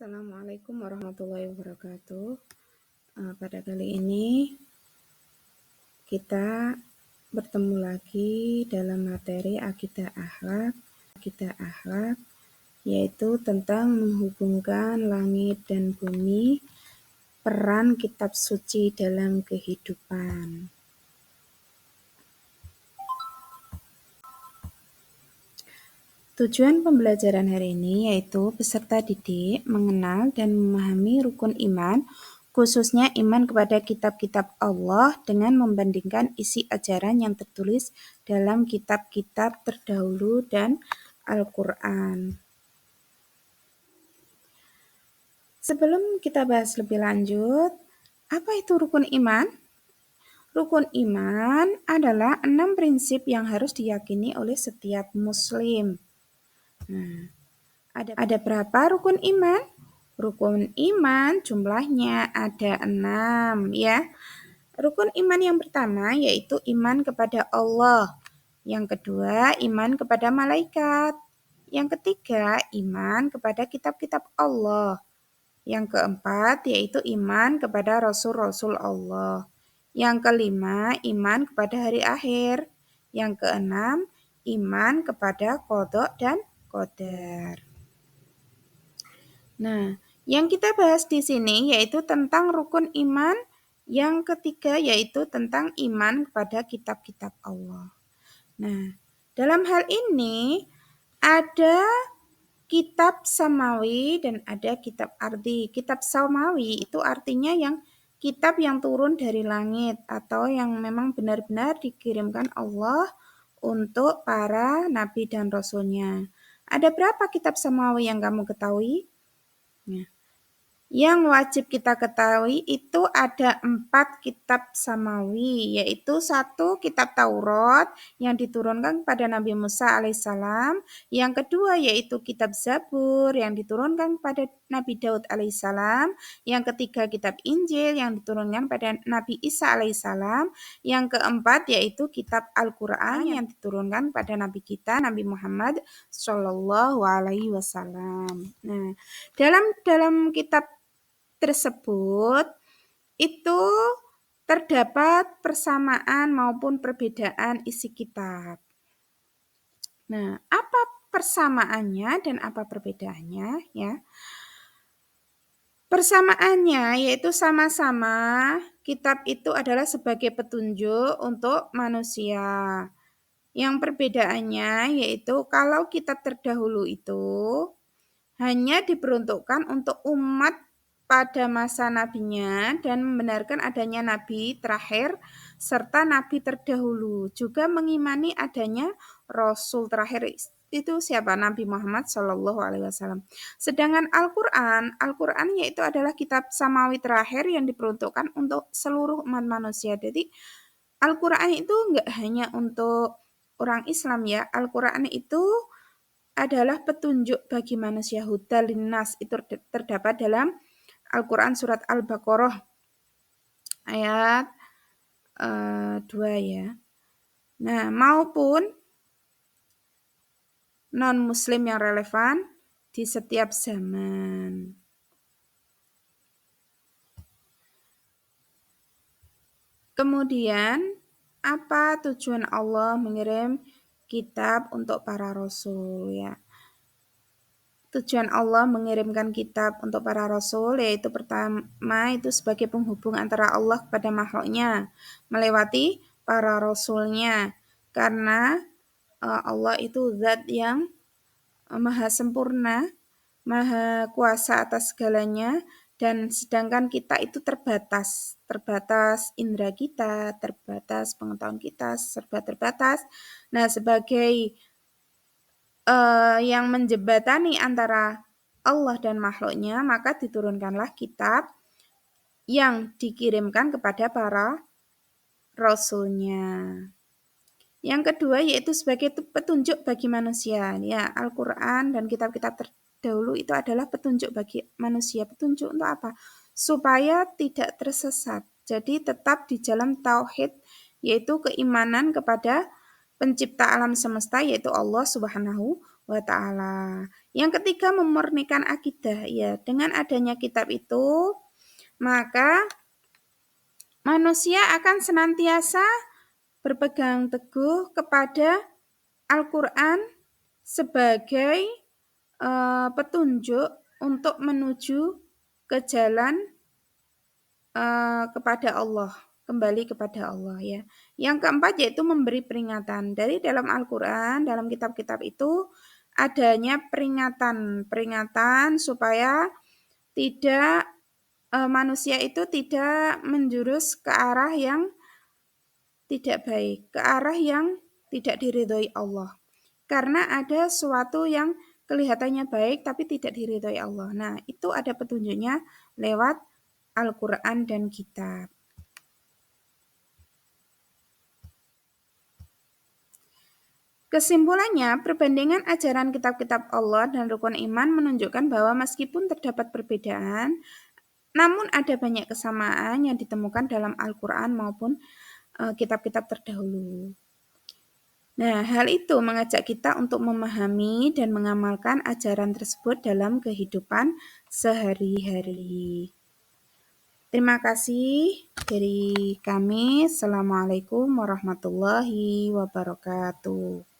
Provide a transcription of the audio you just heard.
Assalamualaikum warahmatullahi wabarakatuh. Pada kali ini kita bertemu lagi dalam materi akidah akhlak, yaitu tentang menghubungkan langit dan bumi, peran kitab suci dalam kehidupan. Tujuan pembelajaran hari ini yaitu peserta didik mengenal dan memahami rukun iman, khususnya iman kepada kitab-kitab Allah dengan membandingkan isi ajaran yang tertulis dalam kitab-kitab terdahulu dan Al-Quran. Sebelum kita bahas lebih lanjut, apa itu rukun iman? Rukun iman adalah 6 prinsip yang harus diyakini oleh setiap muslim. Ada berapa rukun iman? Rukun iman jumlahnya ada 6 ya. Rukun iman yang pertama yaitu iman kepada Allah. Yang kedua, iman kepada malaikat. Yang ketiga, iman kepada kitab-kitab Allah. Yang keempat, yaitu iman kepada rasul-rasul Allah. Yang kelima, iman kepada hari akhir. Yang keenam, iman kepada qada dan qadar. Nah, yang kita bahas di sini yaitu tentang rukun iman yang ketiga, yaitu tentang iman kepada kitab-kitab Allah. Nah, dalam hal ini ada kitab samawi dan ada kitab ardi. Kitab samawi itu artinya yang kitab yang turun dari langit atau yang memang benar-benar dikirimkan Allah untuk para nabi dan rasulnya. Ada berapa kitab samawi yang kamu ketahui? Yang wajib kita ketahui itu ada 4 kitab samawi, yaitu 1 kitab Taurat yang diturunkan kepada Nabi Musa alaihissalam, yang kedua yaitu kitab Zabur yang diturunkan kepada Nabi Daud alaihissalam, yang ketiga kitab Injil yang diturunkan pada Nabi Isa alaihissalam, yang keempat yaitu kitab Al-Quran yang diturunkan pada Nabi kita Nabi Muhammad Shallallahu Alaihi Wasallam. Nah, dalam kitab tersebut itu terdapat persamaan maupun perbedaan isi kitab. Nah, apa persamaannya dan apa perbedaannya ya? Persamaannya yaitu sama-sama kitab itu adalah sebagai petunjuk untuk manusia. Yang perbedaannya yaitu kalau kitab terdahulu itu hanya diperuntukkan untuk umat pada masa nabinya dan membenarkan adanya nabi terakhir serta nabi terdahulu, juga mengimani adanya rasul terakhir itu siapa? Nabi Muhammad Shallallahu Alaihi Wasallam. Sedangkan Al-Quran yaitu adalah kitab samawi terakhir yang diperuntukkan untuk seluruh umat manusia. Jadi Al-Quran itu enggak hanya untuk orang Islam ya. Al-Quran itu adalah petunjuk bagi manusia, hudal linnas, itu terdapat dalam Al-Quran surat Al-Baqarah ayat 2 ya. Nah, maupun non-muslim yang relevan di setiap zaman. Kemudian, apa tujuan Allah mengirim kitab untuk para rasul ya? Tujuan Allah mengirimkan kitab untuk para rasul yaitu pertama itu sebagai penghubung antara Allah kepada makhluknya melewati para rasulnya, karena Allah itu zat yang maha sempurna, maha kuasa atas segalanya, dan sedangkan kita itu terbatas indera kita, terbatas pengetahuan kita, serba terbatas. Nah, sebagai yang menjembatani antara Allah dan makhluknya, maka diturunkanlah kitab yang dikirimkan kepada para rasulnya. Yang kedua yaitu sebagai petunjuk bagi manusia. Ya, Al-Quran dan kitab-kitab terdahulu itu adalah petunjuk bagi manusia. Petunjuk untuk apa? Supaya tidak tersesat. Jadi tetap di jalan tauhid, yaitu keimanan kepada pencipta alam semesta yaitu Allah Subhanahu wa ta'ala. Yang ketiga, memurnikan akidah. Ya, dengan adanya kitab itu, maka manusia akan senantiasa berpegang teguh kepada Al-Quran sebagai petunjuk untuk menuju ke jalan kepada Allah, kembali kepada Allah ya. Yang keempat yaitu memberi peringatan. Dari dalam Al-Quran, dalam kitab-kitab itu adanya peringatan supaya tidak manusia itu tidak menjurus ke arah yang tidak baik, ke arah yang tidak diridhoi Allah. Karena ada sesuatu yang kelihatannya baik tapi tidak diridhoi Allah. Nah, itu ada petunjuknya lewat Al-Quran dan kitab. Kesimpulannya, perbandingan ajaran kitab-kitab Allah dan rukun iman menunjukkan bahwa meskipun terdapat perbedaan, namun ada banyak kesamaan yang ditemukan dalam Al-Quran maupun kitab-kitab terdahulu. Nah, hal itu mengajak kita untuk memahami dan mengamalkan ajaran tersebut dalam kehidupan sehari-hari. Terima kasih dari kami. Assalamualaikum warahmatullahi wabarakatuh.